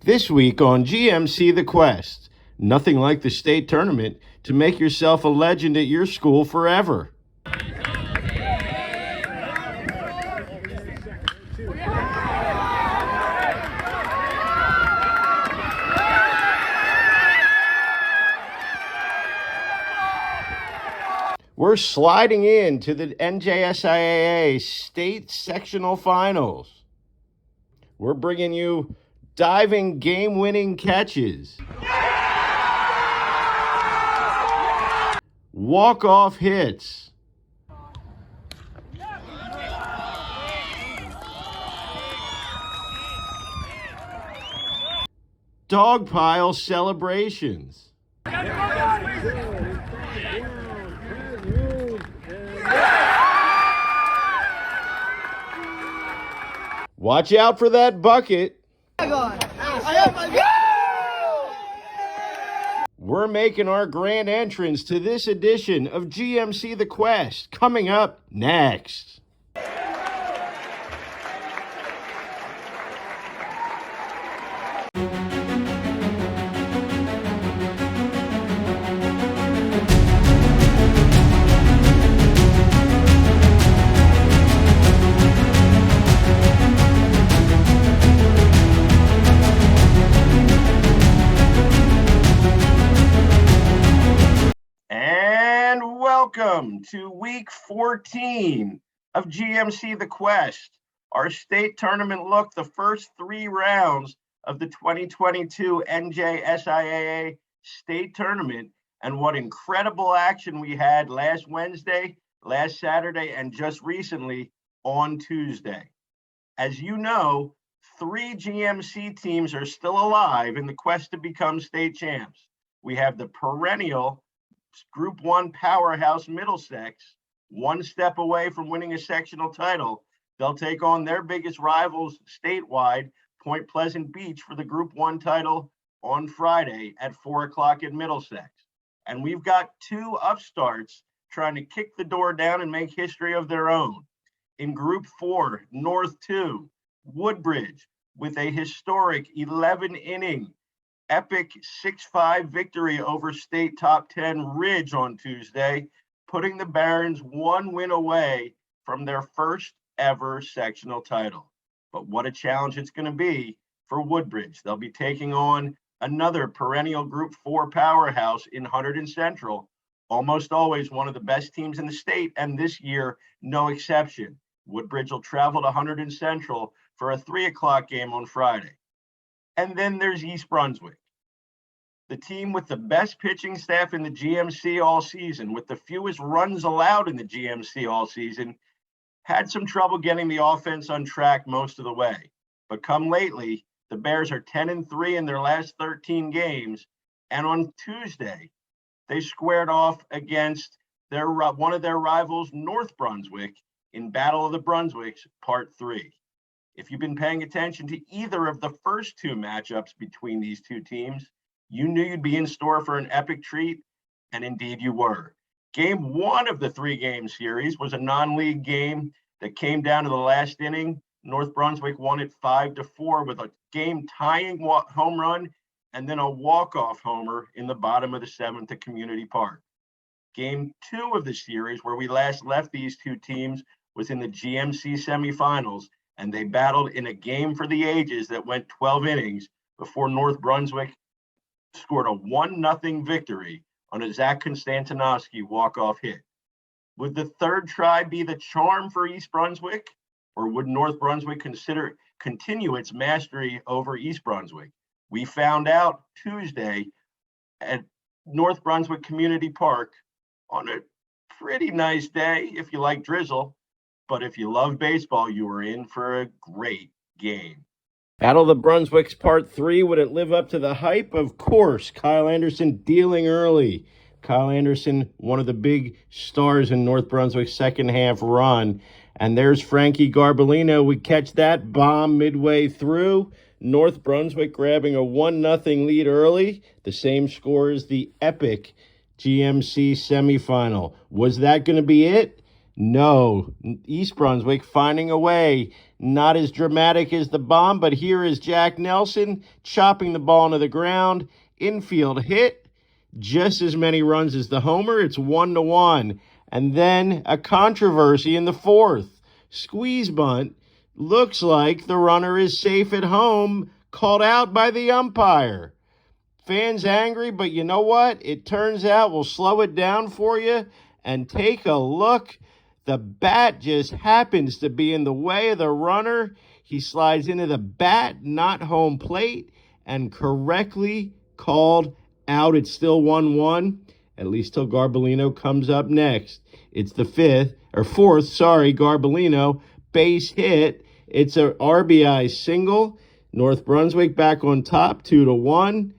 This week on GMC The Quest, nothing like the state tournament to make yourself a legend at your school forever. We're sliding into the NJSIAA state sectional finals. We're bringing you diving game-winning catches, walk-off hits, dog pile celebrations, watch out for that bucket. We're making our grand entrance to this edition of GMC The Quest, coming up next. Welcome to week 14 of GMC The Quest, our state tournament look, the first 3 rounds of the 2022 NJSIAA state tournament, and what incredible action we had last Wednesday, last Saturday, and just recently on Tuesday. As you know, 3 GMC teams are still alive in the quest to become state champs. We have the perennial Group 1 powerhouse Middlesex, one step away from winning a sectional title. They'll take on their biggest rivals statewide, Point Pleasant Beach, for the Group 1 title on Friday at 4 o'clock in Middlesex. And we've got 2 upstarts trying to kick the door down and make history of their own. In Group 4, North 2, Woodbridge, with a historic 11-inning epic 6-5 victory over state top 10 Ridge on Tuesday, putting the Barons 1 win away from their first ever sectional title. But what a challenge it's going to be for Woodbridge. They'll be taking on another perennial Group 4 powerhouse in Hunterdon Central, almost always one of the best teams in the state, and this year, no exception. Woodbridge will travel to Hunterdon Central for a 3 o'clock game on Friday. And then there's East Brunswick, the team with the best pitching staff in the GMC all season, with the fewest runs allowed in the GMC all season, had some trouble getting the offense on track most of the way. But come lately, the Bears are 10-3 in their last 13 games, and on Tuesday, they squared off against one of their rivals, North Brunswick, in Battle of the Brunswicks, Part 3. If you've been paying attention to either of the first 2 matchups between these 2 teams, you knew you'd be in store for an epic treat, and indeed you were. Game 1 of the 3-game series was a non-league game that came down to the last inning. North Brunswick won it 5-4 with a game-tying home run and then a walk-off homer in the bottom of the 7th at Community Park. Game 2 of the series, where we last left these 2 teams, was in the GMC semifinals, and they battled in a game for the ages that went 12 innings before North Brunswick scored a 1-0 victory on a Zach Konstantinovsky walk-off hit. Would the third try be the charm for East Brunswick, or would North Brunswick continue its mastery over East Brunswick? We found out Tuesday at North Brunswick Community Park on a pretty nice day if you like drizzle. But if you love baseball, you are in for a great game. Battle of the Brunswicks Part 3, would it live up to the hype? Of course. Kyle Anderson dealing early. Kyle Anderson, one of the big stars in North Brunswick's second half run. And there's Frankie Garbolino. We catch that bomb midway through. North Brunswick grabbing a 1-0 lead early. The same score as the epic GMC semifinal. Was that going to be it? No. East Brunswick finding a way Not as dramatic as the bomb, but here is Jack Nelson chopping the ball into the ground. Infield hit. Just as many runs as the homer. It's 1-1. And then a controversy in the fourth. Squeeze bunt. Looks like the runner is safe at home. Called out by the umpire. Fans angry, but you know what? It turns out we'll slow it down for you and take a look. The bat just happens to be in the way of the runner. He slides into the bat, not home plate, and correctly called out. It's still 1-1, at least till Garbolino comes up next. It's the fourth, Garbolino, base hit. It's a RBI single. North Brunswick back on top, 2-1.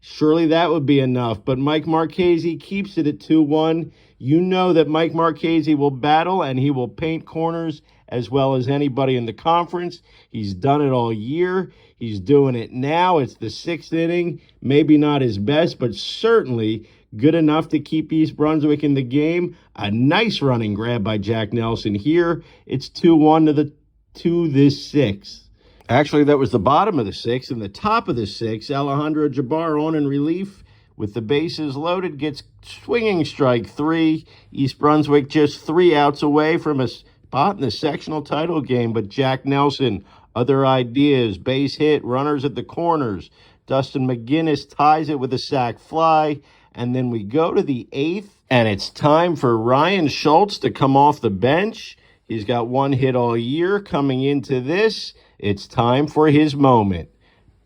Surely that would be enough, but Mike Marchese keeps it at 2-1. You know that Mike Marchese will battle, and he will paint corners as well as anybody in the conference. He's done it all year. He's doing it now. It's the sixth inning. Maybe not his best, but certainly good enough to keep East Brunswick in the game. A nice running grab by Jack Nelson here. It's 2-1 to the sixth. Actually, that was the bottom of the sixth. And the top of the sixth, Alejandro Jabbar on in relief with the bases loaded, gets swinging strike 3. East Brunswick just 3 outs away from a spot in the sectional title game. But Jack Nelson, other ideas, base hit, runners at the corners. Dustin McGinnis ties it with a sac fly. And then we go to the 8th, and it's time for Ryan Schultz to come off the bench. He's got 1 hit all year. Coming into this, it's time for his moment.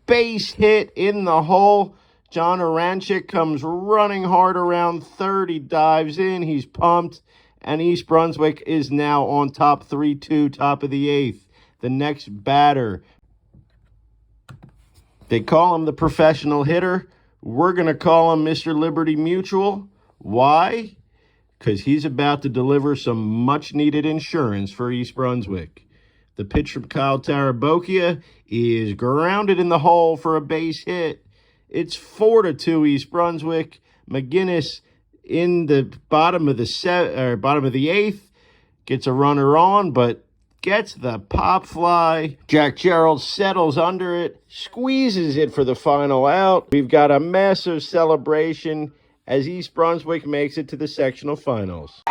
Base hit in the hole. John Aranchik comes running hard around third. He dives in. He's pumped. And East Brunswick is now on top 3-2, top of the 8th. The next batter, they call him the professional hitter. We're going to call him Mr. Liberty Mutual. Why? Because he's about to deliver some much-needed insurance for East Brunswick. The pitch from Kyle Tarabokia is grounded in the hole for a base hit. It's 4-2 East Brunswick. McGinnis in the bottom of the 8th gets a runner on, but gets the pop fly. Jack Gerald settles under it, squeezes it for the final out. We've got a massive celebration as East Brunswick makes it to the sectional finals.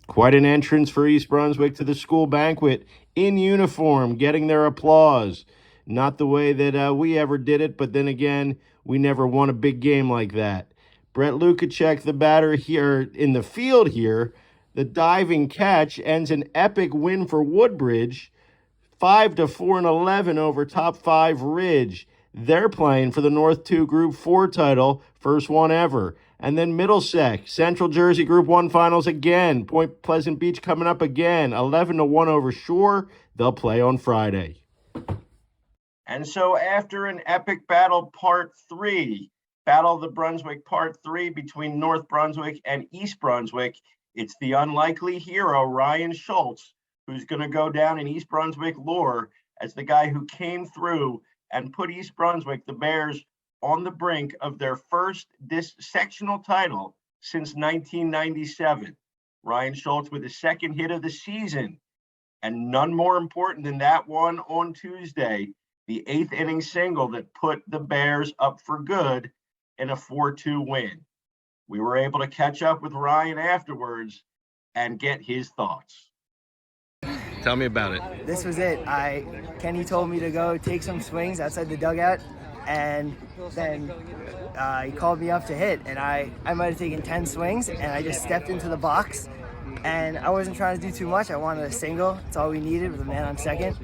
Quite an entrance for East Brunswick to the school banquet, in uniform, getting their applause. Not the way that we ever did it, but then again, we never won a big game like that. Brett Lukacek, the batter here in the field here, the diving catch ends an epic win for Woodbridge, 5-4-11 over top 5 Ridge. They're playing for the North 2 Group 4 title, first one ever. And then Middlesex, Central Jersey Group 1 finals again. Point Pleasant Beach coming up again, 11-1 over Shore. They'll play on Friday. And so after an epic battle part 3, Battle of the Brunswick part 3 between North Brunswick and East Brunswick, it's the unlikely hero, Ryan Schultz, who's going to go down in East Brunswick lore as the guy who came through and put East Brunswick, the Bears, on the brink of their first sectional title since 1997. Ryan Schultz with his second hit of the season, and none more important than that one on Tuesday, the 8th inning single that put the Bears up for good in a 4-2 win. We were able to catch up with Ryan afterwards and get his thoughts. Tell me about it. This was it. Kenny told me to go take some swings outside the dugout, and then he called me up to hit, and I might have taken 10 swings, and I just stepped into the box, and I wasn't trying to do too much. I wanted a single. That's all we needed with a man on second,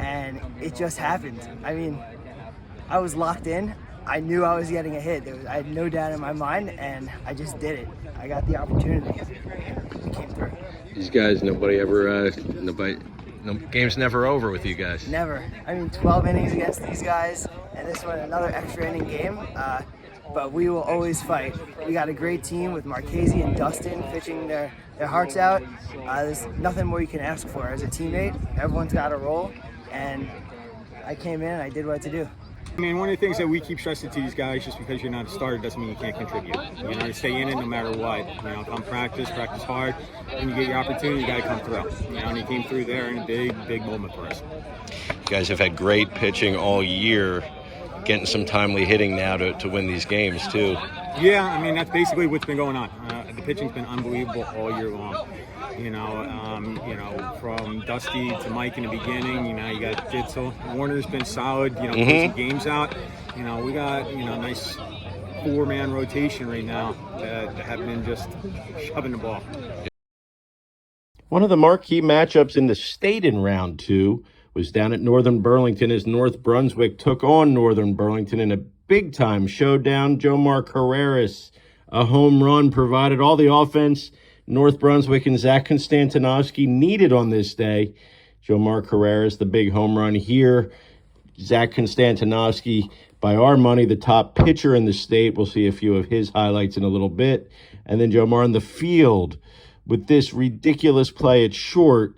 and it just happened. I mean, I was locked in. I knew I was getting a hit. I had no doubt in my mind, and I just did it. I got the opportunity. It came through. These guys, no game's never over with you guys. Never. I mean, 12 innings against these guys, and this one another extra inning game. But we will always fight. We got a great team with Marchese and Dustin pitching their hearts out. There's nothing more you can ask for as a teammate. Everyone's got a role, and I came in and I did what I had to do. I mean, one of the things that we keep stressing to these guys, just because you're not a starter doesn't mean you can't contribute. You know, you stay in it no matter what. You know, come practice hard. When you get your opportunity, you got to come through. You know, and he came through there in a big moment for us. You guys have had great pitching all year, getting some timely hitting now to win these games, too. Yeah, I mean, that's basically what's been going on. The pitching's been unbelievable all year long. You know, from Dusty to Mike in the beginning, you know, you got Ditzel. Warner's been solid, you know, closing games out. You know, we got, you know, a nice 4-man rotation right now that have been just shoving the ball. One of the marquee matchups in the state in round 2 was down at Northern Burlington as North Brunswick took on Northern Burlington in a big-time showdown. Jomar Carreras, a home run, provided all the offense North Brunswick and Zach Konstantinovsky needed on this day. Jomar Carreras, the big home run here. Zach Konstantinovsky, by our money, the top pitcher in the state. We'll see a few of his highlights in a little bit. And then Jomar in the field with this ridiculous play at short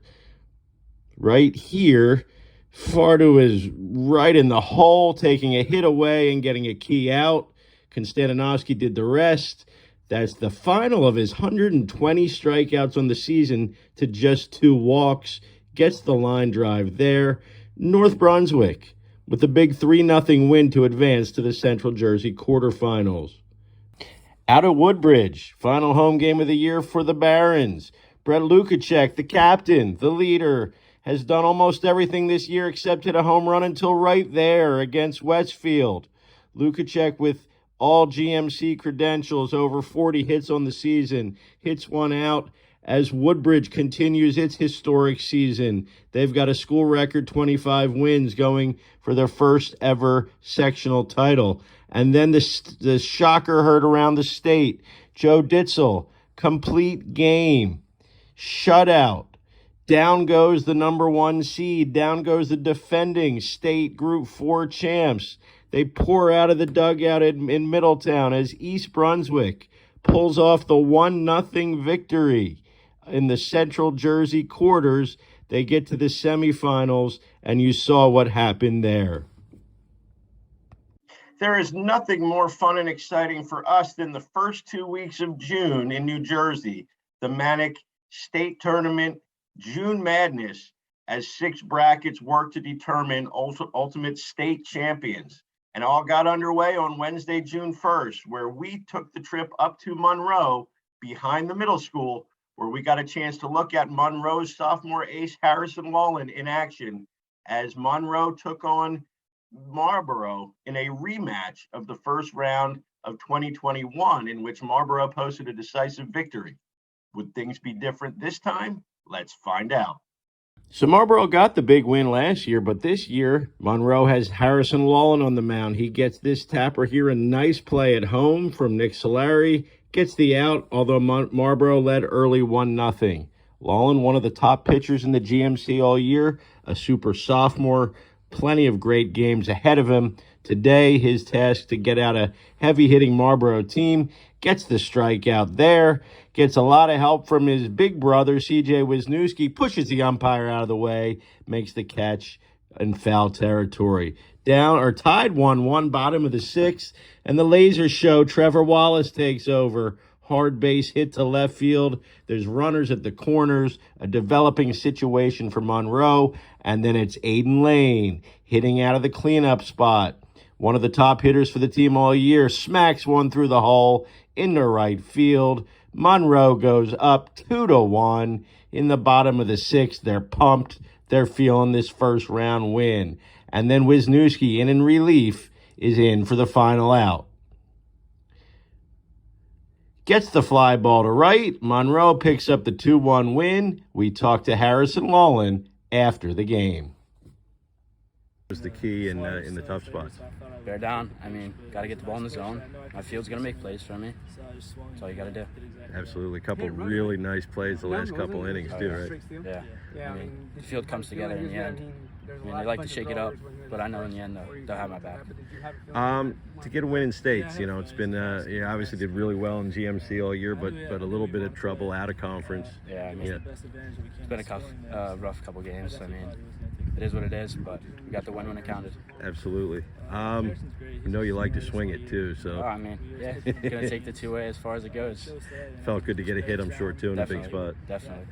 right here. Fardu is right in the hole, taking a hit away and getting a key out. Konstantinovsky did the rest. That's the final of his 120 strikeouts on the season to just 2 walks. Gets the line drive there. North Brunswick with a big 3-0 win to advance to the Central Jersey quarterfinals. Out at Woodbridge, final home game of the year for the Barons. Brett Lukacek, the captain, the leader, has done almost everything this year except hit a home run until right there against Westfield. Lukacek with all GMC credentials, over 40 hits on the season, hits one out as Woodbridge continues its historic season. They've got a school record 25 wins going for their first ever sectional title. And then the shocker heard around the state. Joe Ditzel, complete game, shutout. Down goes the number 1 seed. Down goes the defending state Group 4 champs. They pour out of the dugout in Middletown as East Brunswick pulls off the 1-0 victory in the Central Jersey quarters. They get to the semifinals, and you saw what happened there. There is nothing more fun and exciting for us than the first 2 weeks of June in New Jersey, the Manic State Tournament June Madness, as 6 brackets work to determine ultimate state champions. And all got underway on Wednesday, June 1st, where we took the trip up to Monroe behind the middle school, where we got a chance to look at Monroe's sophomore ace Harrison Wallen in action as Monroe took on Marlborough in a rematch of the first round of 2021, in which Marlborough posted a decisive victory. Would things be different this time? Let's find out. So Marlborough got the big win last year, but this year, Monroe has Harrison Wallen on the mound. He gets this tapper here, a nice play at home from Nick Solari. Gets the out, although Marlborough led early 1-0. Wallen, one of the top pitchers in the GMC all year, a super sophomore, plenty of great games ahead of him. Today, his task to get out a heavy-hitting Marlborough team. Gets the strikeout there. Gets a lot of help from his big brother, CJ Wisniewski. Pushes the umpire out of the way. Makes the catch in foul territory. Down or tied 1-1, bottom of the 6th. And the laser show, Trevor Wallace takes over. Hard base hit to left field. There's runners at the corners. A developing situation for Monroe. And then it's Aiden Lane hitting out of the cleanup spot. One of the top hitters for the team all year. Smacks one through the hole into right field. Monroe goes up 2-1 in the bottom of the 6th. They're pumped. They're feeling this first round win. And then Wisniewski, in relief, is in for the final out. Gets the fly ball to right. Monroe picks up the 2-1 win. We talked to Harrison Wallen after the game. Was the key in the tough spots? Bear down. I mean, got to get the ball in the zone. My field's going to make plays for me. That's all you got to do. Absolutely. A couple really nice plays the last couple innings, too, right? Yeah. I mean, the field comes together in the end. I mean, they like to shake it up, but I know in the end they'll have my back. To get a win in states, you know, it's been, you obviously did really well in GMC all year, but a little bit of trouble out of conference. Yeah, I mean, it's been a rough couple games. I mean, it is what it is. But we got the win when it counted. Absolutely. I know you like to swing it too, Oh, so I mean, yeah, gonna take the two-way as far as it goes. felt good to get a hit, I'm sure, too, in a big Definitely, spot. definitely.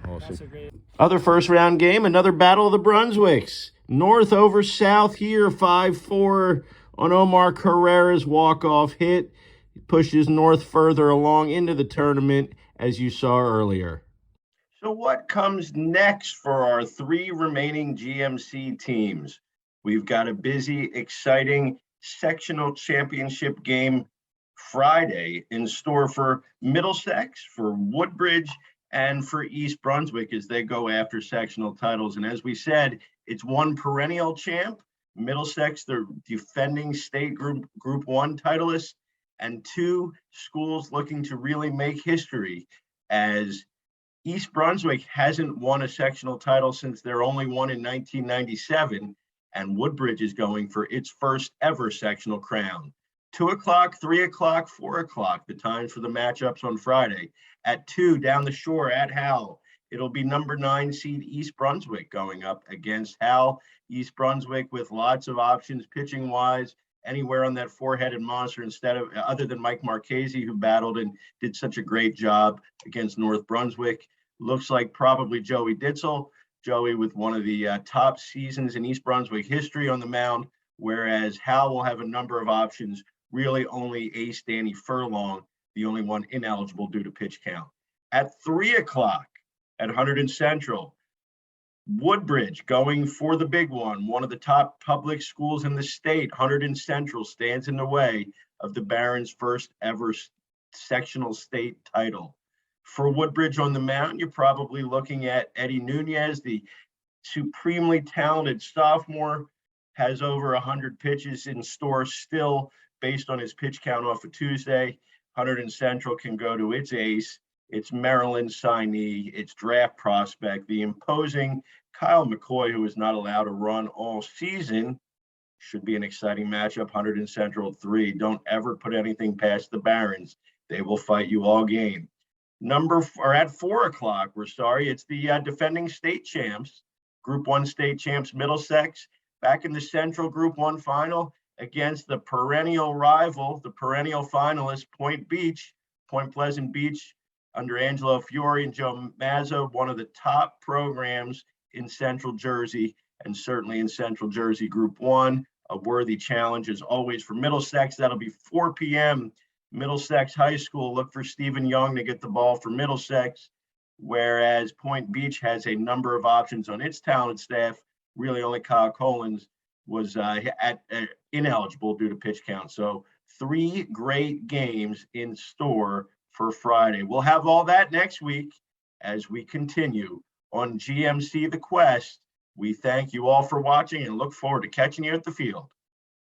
Awesome. Other first round game, another battle of the Brunswicks. North over South here, 5-4 on Omar Carrera's walk-off hit. He pushes North further along into the tournament, as you saw earlier. So what comes next for our 3 remaining GMC teams? We've got a busy, exciting sectional championship game Friday in store for Middlesex, for Woodbridge, and for East Brunswick as they go after sectional titles. And as we said, it's one perennial champ, Middlesex, the defending state group 1 titleists, and 2 schools looking to really make history, as East Brunswick hasn't won a sectional title since their only one in 1997, and Woodbridge is going for its first ever sectional crown. 2 o'clock, 3 o'clock, 4 o'clock, the times for the matchups on Friday. At 2, down the shore at Howell, it'll be number 9 seed East Brunswick going up against Howell. East Brunswick with lots of options pitching wise, anywhere on that 4-headed monster other than Mike Marchese, who battled and did such a great job against North Brunswick. Looks like probably Joey Ditzel. Joey with one of the top seasons in East Brunswick history on the mound, whereas Howell will have a number of options, really only ace Danny Furlong, the only one ineligible due to pitch count. At 3 o'clock at Hunterdon Central, Woodbridge going for the big one of the top public schools in the state. Hunterdon Central stands in the way of the Barons' first ever sectional state title. For Woodbridge on the mound, you're probably looking at Eddie Nunez, the supremely talented sophomore, has over 100 pitches in store still based on his pitch count off of Tuesday. Hunterdon Central can go to its ace, its Maryland signee, its draft prospect, the imposing Kyle McCoy, who is not allowed to run all season. Should be an exciting matchup. Hunterdon Central 3. Don't ever put anything past the Barons. They will fight you all game. At 4 o'clock, it's the defending state champs, Group 1 state champs Middlesex, back in the Central Group 1 final against the perennial rival, the perennial finalist, Point Pleasant Beach, under Angelo Fiore and Joe Mazzo, one of the top programs in Central Jersey, and certainly in Central Jersey Group 1. A worthy challenge as always for Middlesex. That'll be 4 p.m. Middlesex High School. Look for Stephen Young to get the ball for Middlesex, whereas Point Beach has a number of options on its talented staff. Really only Kyle Collins was ineligible due to pitch count. So 3 great games in store for Friday. We'll have all that next week as we continue on GMC The Quest. We thank you all for watching and look forward to catching you at the field.